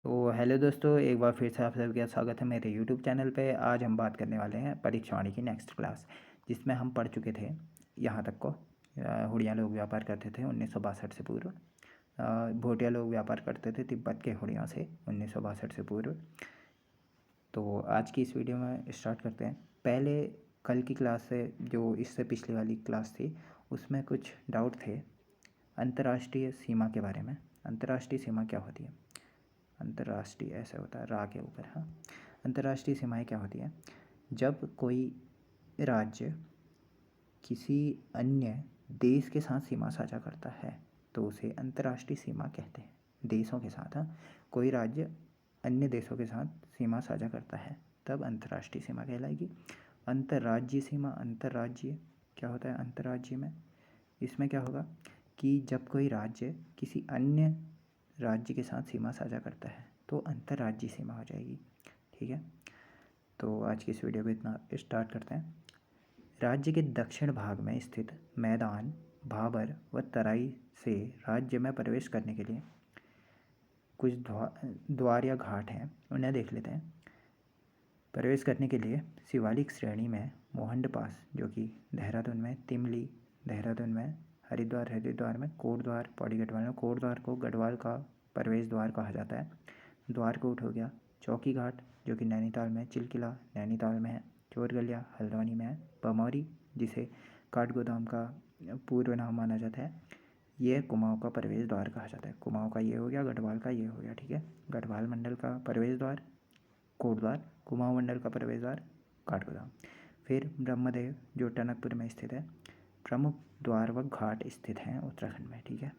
तो हेलो दोस्तों, एक बार फिर से आप सबका स्वागत है मेरे यूट्यूब चैनल पे। आज हम बात करने वाले हैं परीक्षावाणी की नेक्स्ट क्लास, जिसमें हम पढ़ चुके थे यहाँ तक को। हुड़िया लोग व्यापार करते थे 1962 से पूर्व। भोटिया लोग व्यापार करते थे तिब्बत के हुड़िया से 1962 से पूर्व। तो आज की इस वीडियो में स्टार्ट करते हैं। पहले कल की क्लास से, जो इससे पिछली वाली क्लास थी, उसमें कुछ डाउट थे अंतर्राष्ट्रीय सीमा के बारे में। अंतर्राष्ट्रीय सीमा क्या होती है? अंतर्राष्ट्रीय ऐसे होता है रा के ऊपर। हाँ, अंतर्राष्ट्रीय सीमाएं क्या होती है? जब कोई राज्य किसी अन्य देश के साथ सीमा साझा करता है तो उसे अंतर्राष्ट्रीय सीमा कहते हैं। देशों के साथ, हाँ, कोई राज्य अन्य देशों के साथ सीमा साझा करता है तब अंतर्राष्ट्रीय सीमा कहलाएगी। अंतर्राज्यीय सीमा, अंतर्राज्यीय क्या होता है अंतर्राज्यीय में? इसमें क्या होगा कि जब कोई राज्य किसी अन्य राज्य के साथ सीमा साझा करता है तो अंतर्राज्यीय सीमा हो जाएगी। ठीक है, तो आज की इस वीडियो को इतना स्टार्ट करते हैं। राज्य के दक्षिण भाग में स्थित मैदान, भाबर व तराई से राज्य में प्रवेश करने के लिए कुछ द्वार या घाट हैं, उन्हें देख लेते हैं। प्रवेश करने के लिए शिवालिक श्रेणी में मोहंड पास, जो कि देहरादून में, तिमली देहरादून में, हरिद्वार में, कोटद्वार पौड़ी गढ़वाल में। कोटद्वार को गढ़वाल का प्रवेश द्वार कहा जाता है। द्वारकोट हो गया। चौकी घाट, जो कि नैनीताल में, चिलकिला नैनीताल में है, चोरगलिया हल्द्वानी में है, भमौरी, जिसे काठगोदाम का पूर्व नाम माना जाता है, ये कुमाऊँ का प्रवेश द्वार कहा जाता है। कुमाऊँ का ये हो गया, गढ़वाल का ये हो गया। ठीक है, गढ़वाल मंडल का प्रवेश द्वार कोटद्वार, कुमाऊँ मंडल का प्रवेश द्वार काठगोदाम। फिर ब्रह्मदेव, जो टनकपुर में स्थित है। प्रमुख द्वार व घाट स्थित हैं उत्तराखंड में। ठीक है,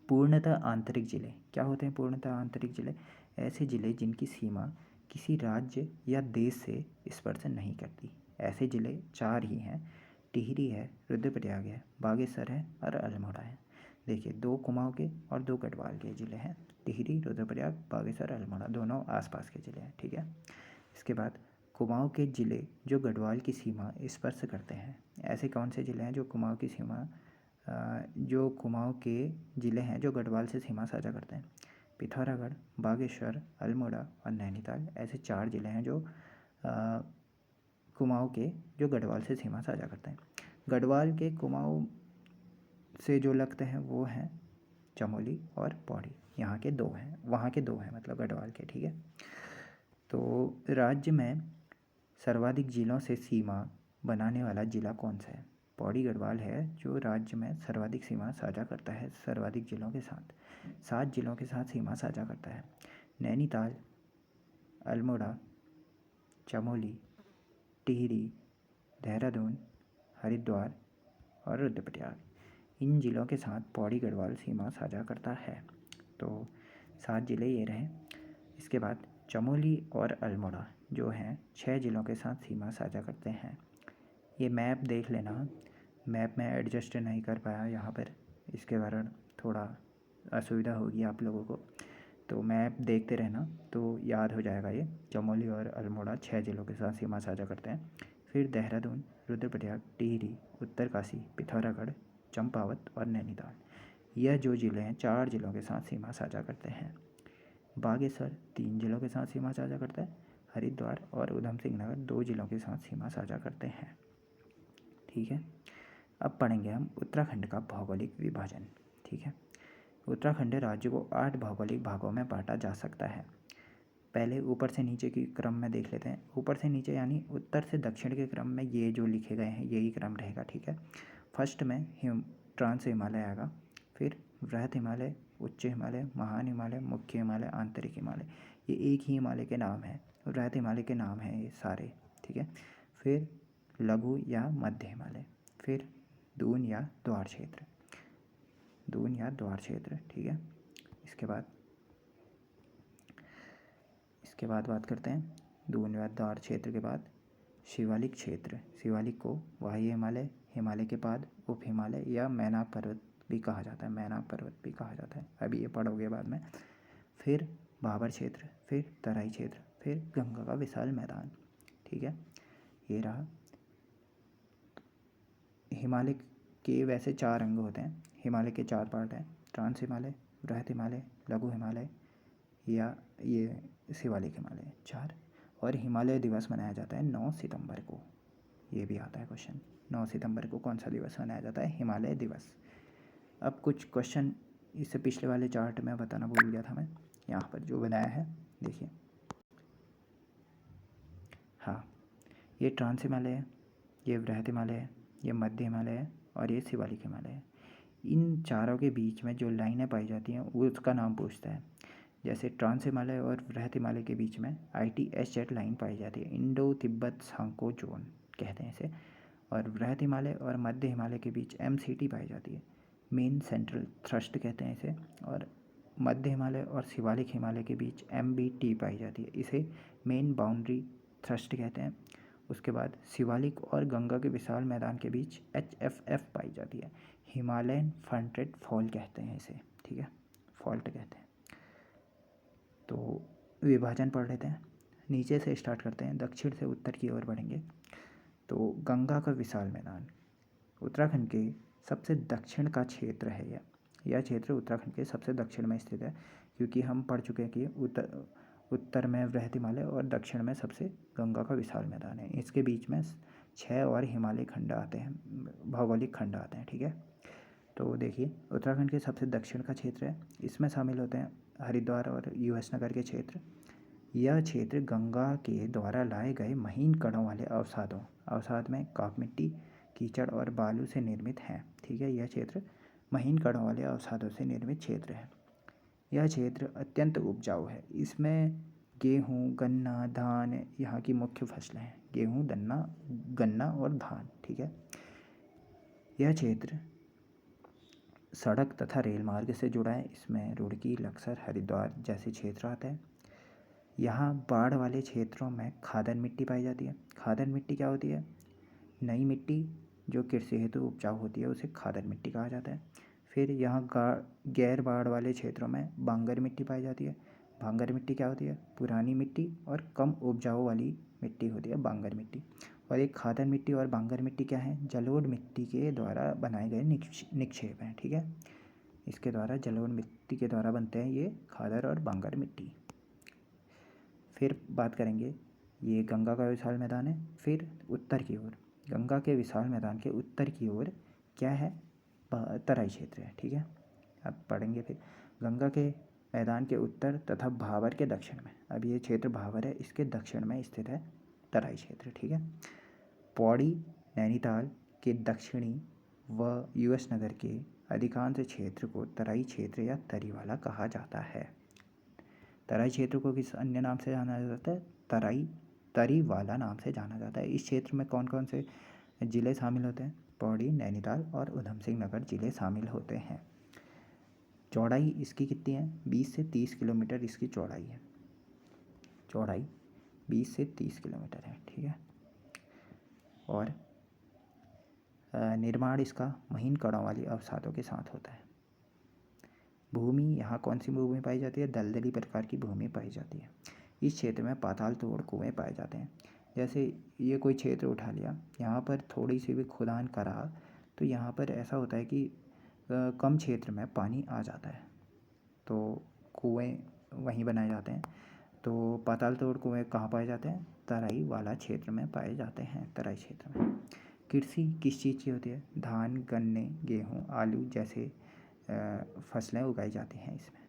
पूर्णतः आंतरिक जिले क्या होते हैं? पूर्णतः आंतरिक जिले ऐसे जिले जिनकी सीमा किसी राज्य या देश से स्पर्श नहीं करती। ऐसे जिले 4 ही हैं। टिहरी है, रुद्रप्रयाग है, बागेश्वर है और अल्मोड़ा है। देखिए, 2 कुमाऊँ के और 2 गढ़वाल के ज़िले हैं। टिहरी, रुद्रप्रयाग, बागेश्वर, अल्मोड़ा, दोनों आसपास के ज़िले हैं। ठीक है, इसके बाद कुमाऊँ के ज़िले जो गढ़वाल की सीमा स्पर्श करते हैं। ऐसे कौन से ज़िले हैं जो कुमाऊँ की सीमा जो कुमाऊँ के ज़िले हैं जो गढ़वाल से सीमा साझा करते हैं? पिथौरागढ़, बागेश्वर, अल्मोड़ा और नैनीताल। ऐसे 4 ज़िले हैं जो कुमाऊँ के जो गढ़वाल से सीमा साझा करते हैं। गढ़वाल के कुमाऊँ से जो लगते हैं वो हैं चमोली और पौड़ी। यहाँ के 2 हैं, वहाँ के 2 हैं, मतलब गढ़वाल के। ठीक है, तो राज्य में सर्वाधिक जिलों से सीमा बनाने वाला जिला कौन सा है? पौड़ी गढ़वाल है जो राज्य में सर्वाधिक सीमा साझा करता है सर्वाधिक जिलों के साथ। 7 जिलों के साथ सीमा साझा करता है। नैनीताल, अल्मोड़ा, चमोली, टिहरी, देहरादून, हरिद्वार और रुद्रप्रयाग, इन जिलों के साथ पौड़ी गढ़वाल सीमा साझा करता है। तो 7 जिले ये रहे। इसके बाद चमोली और अल्मोड़ा जो हैं 6 जिलों के साथ सीमा साझा करते हैं। ये मैप देख लेना, मैप में एडजस्ट नहीं कर पाया यहाँ पर, इसके कारण थोड़ा असुविधा होगी आप लोगों को, तो मैप देखते रहना तो याद हो जाएगा। ये चमोली और अल्मोड़ा 6 जिलों के साथ सीमा साझा करते हैं। फिर देहरादून, रुद्रप्रयाग, टिहरी, उत्तरकाशी, पिथौरागढ़, चंपावत और नैनीताल, यह जो ज़िले हैं 4 जिलों के साथ सीमा साझा करते हैं। बागेश्वर 3 जिलों के साथ सीमा साझा करता है। हरिद्वार और उधम सिंह नगर 2 जिलों के साथ सीमा साझा करते हैं। ठीक है, अब पढ़ेंगे हम उत्तराखंड का भौगोलिक विभाजन। ठीक है, उत्तराखंड राज्य को 8 भौगोलिक भागों में बांटा जा सकता है। पहले ऊपर से नीचे की क्रम में देख लेते हैं। ऊपर से नीचे यानी उत्तर से दक्षिण के क्रम में ये जो लिखे गए हैं यही क्रम रहेगा। ठीक है, फर्स्ट में ट्रांस हिमालय आएगा, फिर वृहत हिमालय, उच्च हिमालय, महान हिमालय, मुख्य हिमालय, आंतरिक हिमालय। ये एक ही हिमालय के नाम है, वृहत हिमालय के नाम हैं ये सारे। ठीक है, फिर लघु या मध्य हिमालय, फिर दून या द्वार क्षेत्र, दून या द्वार क्षेत्र। ठीक है, इसके बाद बात करते हैं दून या द्वार क्षेत्र के बाद शिवालिक क्षेत्र। शिवालिक को वाह्य हिमालय, हिमालय के बाद उप हिमालय या मैनाक पर्वत भी कहा जाता है, मैनाक पर्वत भी कहा जाता है, अभी ये पढ़ोगे बाद में। फिर भाबर क्षेत्र, फिर तराई क्षेत्र, फिर गंगा का विशाल मैदान। ठीक है, ये रहा। हिमालय के वैसे 4 अंग होते हैं। हिमालय के 4 पार्ट हैं, ट्रांस हिमालय, वृहत हिमालय, लघु हिमालय, या ये शिवालिक हिमालय। 4 और हिमालय दिवस मनाया जाता है 9 सितंबर को। ये भी आता है क्वेश्चन, 9 सितंबर को कौन सा दिवस मनाया जाता है? हिमालय दिवस। अब कुछ क्वेश्चन इससे पिछले वाले चार्ट में बताना भूल गया था मैं, यहाँ पर जो बनाया है देखिए। हाँ, ये ट्रांस हिमालय है, ये वृहत हिमालय है, ये मध्य हिमालय है और ये शिवालिक हिमालय है। इन चारों के बीच में जो लाइनें पाई जाती हैं वो उसका नाम पूछता है। जैसे ट्रांस हिमालय और वृहत हिमालय के बीच में ITSZ लाइन पाई जाती है, इंडो तिब्बत सांको जोन कहते हैं इसे। और वृहत हिमालय और मध्य हिमालय के बीच MCT पाई जाती है, मेन सेंट्रल थ्रस्ट कहते हैं इसे। और मध्य हिमालय और शिवालिक हिमालय के बीच MBT पाई जाती है, इसे मेन बाउंड्री थ्रस्ट कहते हैं। उसके बाद शिवालिक और गंगा के विशाल मैदान के बीच HFF पाई जाती है, हिमालयन फ्रंटेड फॉल कहते हैं इसे, ठीक है, फॉल्ट कहते हैं। तो विभाजन पढ़ लेते हैं, नीचे से स्टार्ट करते हैं, दक्षिण से उत्तर की ओर बढ़ेंगे। तो गंगा का विशाल मैदान उत्तराखंड के सबसे दक्षिण का क्षेत्र है। यह क्षेत्र उत्तराखंड के सबसे दक्षिण में स्थित है, क्योंकि हम पढ़ चुके हैं कि उत्तर में वृहत हिमालय और दक्षिण में सबसे गंगा का विशाल मैदान है। इसके बीच में 6 और हिमालय खंड आते हैं, भौगोलिक खंड आते हैं, ठीक है। तो देखिए, उत्तराखंड के सबसे दक्षिण का क्षेत्र है, इसमें शामिल होते हैं हरिद्वार और US नगर के क्षेत्र। यह क्षेत्र गंगा के द्वारा लाए गए महीन कणों वाले अवसाद में काप मिट्टी, कीचड़ और बालू से निर्मित है, ठीक है। यह क्षेत्र महीन कणों वाले अवसादों से निर्मित क्षेत्र है। यह क्षेत्र अत्यंत उपजाऊ है, इसमें गेहूँ, गन्ना, धान यहाँ की मुख्य फसलें हैं, गेहूँ, गन्ना और धान, ठीक है। यह क्षेत्र सड़क तथा रेल मार्ग से जुड़ा है, इसमें रुड़की, लक्सर, हरिद्वार जैसे क्षेत्र आते हैं। यहाँ बाढ़ वाले क्षेत्रों में खादर मिट्टी पाई जाती है। खादर मिट्टी क्या होती है? नई मिट्टी जो कृषि हेतु उपजाऊ होती है उसे खादर मिट्टी कहा जाता है। फिर यहाँ गैर बाढ़ वाले क्षेत्रों में बांगर मिट्टी पाई जाती है। बांगर मिट्टी क्या होती है? पुरानी मिट्टी और कम उपजाऊ वाली मिट्टी होती है बांगर मिट्टी। और एक खादर मिट्टी और बांगर मिट्टी क्या है? जलोढ़ मिट्टी के द्वारा बनाए गए निक्षेप हैं, ठीक है। इसके द्वारा जलोढ़ मिट्टी के द्वारा बनते हैं ये खादर और बांगर मिट्टी। फिर बात करेंगे, ये गंगा का विशाल मैदान है। फिर उत्तर की ओर, गंगा के विशाल मैदान के उत्तर की ओर क्या है? तराई क्षेत्र है, ठीक है। अब पढ़ेंगे फिर गंगा के मैदान के उत्तर तथा भाबर के दक्षिण में, अब ये क्षेत्र भाबर है, इसके दक्षिण में स्थित है तराई क्षेत्र, ठीक है। पौड़ी, नैनीताल के दक्षिणी व US नगर के अधिकांश क्षेत्र को तराई क्षेत्र या तरीवाला कहा जाता है। तराई क्षेत्र को किस अन्य नाम से जाना जाता है? तरीवाला नाम से जाना जाता है। इस क्षेत्र में कौन कौन से ज़िले शामिल होते हैं? पौड़ी, नैनीताल और उधम सिंह नगर ज़िले शामिल होते हैं। चौड़ाई इसकी कितनी है? 20 से 30 किलोमीटर इसकी चौड़ाई है। चौड़ाई 20 से 30 किलोमीटर है, ठीक है। और निर्माण इसका महीन कणों वाली अवसादों के साथ होता है। भूमि, यहाँ कौन सी भूमि पाई जाती है? दलदली प्रकार की भूमि पाई जाती है। इस क्षेत्र में पाताल तोड़ कुएँ पाए जाते हैं। जैसे ये कोई क्षेत्र उठा लिया, यहाँ पर थोड़ी सी भी खुदान करा तो यहाँ पर ऐसा होता है कि कम क्षेत्र में पानी आ जाता है, तो कुएँ वहीं बनाए जाते हैं। तो पाताल तोड़ कुएँ कहाँ पाए जाते हैं? तराई वाला क्षेत्र में पाए जाते हैं, तराई क्षेत्र में। कृषि किस चीज़ की होती है? धान, गन्ने, गेहूँ, आलू जैसे फसलें उगाई जाती हैं इसमें।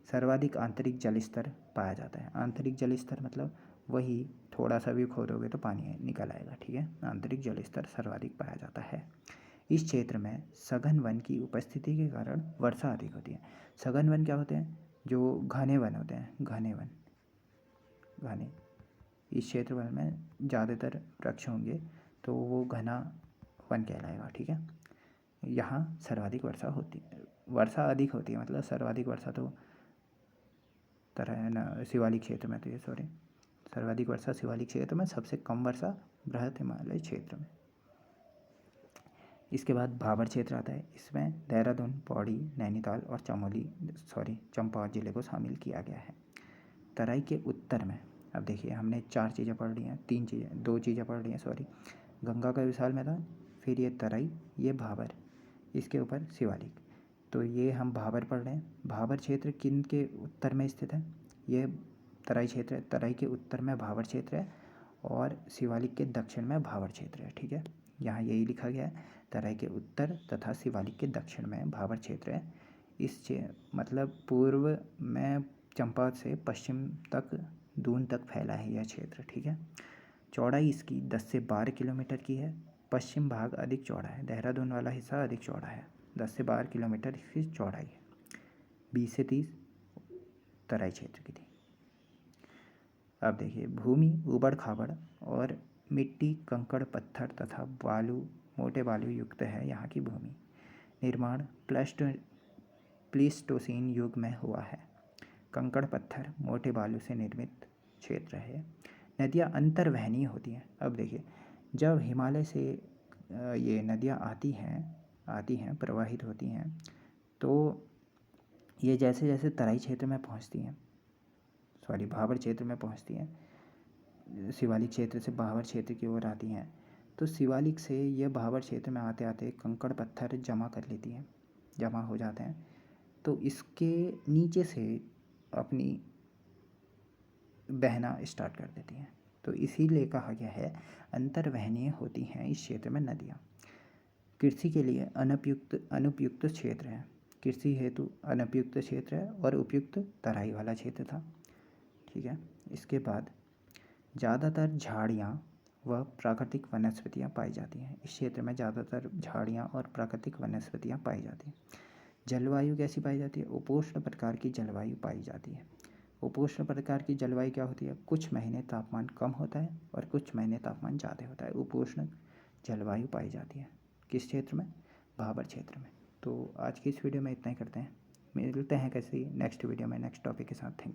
सर्वाधिक आंतरिक जल स्तर पाया जाता है। आंतरिक जल स्तर मतलब वही, थोड़ा सा भी खोदोगे तो पानी निकल आएगा, ठीक है। आंतरिक जल स्तर सर्वाधिक पाया जाता है। इस क्षेत्र में सघन वन की उपस्थिति के कारण वर्षा अधिक होती है। सघन वन क्या होते हैं? जो घने वन होते हैं, घने वन, घने। इस क्षेत्र में ज़्यादातर वृक्ष होंगे तो वो घना वन कहलाएगा, ठीक है। यहाँ सर्वाधिक वर्षा होती है, वर्षा अधिक होती है, मतलब सर्वाधिक वर्षा तो शिवालिक क्षेत्र में, तो ये सर्वाधिक वर्षा शिवालिक क्षेत्र में, सबसे कम वर्षा बृहत हिमालय क्षेत्र में। इसके बाद भाबर क्षेत्र आता है, इसमें देहरादून, पौड़ी, नैनीताल और चंपावत जिले को शामिल किया गया है। तराई के उत्तर में, अब देखिए हमने 4 चीज़ें पढ़ ली हैं, 2 चीज़ें पढ़ ली हैं, गंगा का विशाल मैदान, फिर ये तराई, ये भाबर, इसके ऊपर शिवालिक। तो ये हम भाबर पढ़ रहे हैं। भाबर क्षेत्र किन के उत्तर में स्थित है? ये तराई क्षेत्र है। तराई के उत्तर में भाबर क्षेत्र है और शिवालिक के दक्षिण में भाबर क्षेत्र है। ठीक है, यहाँ यही लिखा गया है, तराई के उत्तर तथा शिवालिक के दक्षिण में भाबर क्षेत्र है। मतलब पूर्व में चंपावत से पश्चिम तक दून तक फैला है यह क्षेत्र। ठीक है, चौड़ाई इसकी 10 से 12 किलोमीटर की है। पश्चिम भाग अधिक चौड़ा है, देहरादून वाला हिस्सा अधिक चौड़ा है। 10 से 12 किलोमीटर इसकी चौड़ाई है। 20 से 30 तराई क्षेत्र की थी। अब देखिए, भूमि ऊबड़ खाबड़ और मिट्टी, कंकड़, पत्थर तथा बालू, मोटे बालू युक्त है यहाँ की भूमि। निर्माण प्लीस्टोसीन युग में हुआ है। कंकड़, पत्थर, मोटे बालू से निर्मित क्षेत्र है। नदियाँ अंतर्वहनीय होती हैं। अब देखिए, जब हिमालय से ये नदियाँ आती हैं प्रवाहित होती हैं, तो ये जैसे जैसे तराई क्षेत्र में पहुँचती हैं, भाबर क्षेत्र में पहुँचती हैं, शिवालिक क्षेत्र से भाबर क्षेत्र की ओर आती हैं, तो शिवालिक से ये भाबर क्षेत्र में आते आते कंकड़ पत्थर जमा हो जाते हैं, तो इसके नीचे से अपनी बहना स्टार्ट कर देती हैं। तो इसीलिए कहा गया है अंतर्वहनीय होती हैं इस क्षेत्र में नदियाँ। कृषि के लिए अनुपयुक्त क्षेत्र है। कृषि हेतु अनुपयुक्त क्षेत्र है और उपयुक्त तराई वाला क्षेत्र था। ठीक है, इसके बाद ज़्यादातर झाड़ियाँ व प्राकृतिक वनस्पतियाँ पाई जाती हैं। इस क्षेत्र में ज़्यादातर झाड़ियाँ और प्राकृतिक वनस्पतियाँ पाई जाती हैं। जलवायु कैसी पाई जाती है? उपोष्ण प्रकार की जलवायु पाई जाती है। उपोष्ण प्रकार की जलवायु क्या होती है? कुछ महीने तापमान कम होता है और कुछ महीने तापमान ज़्यादा होता है। उपोष्ण जलवायु पाई जाती है किस क्षेत्र में? भाबर क्षेत्र में। तो आज की इस वीडियो में इतना ही करते हैं। मिलते हैं किसी नेक्स्ट वीडियो में नेक्स्ट टॉपिक के साथ। Thank you.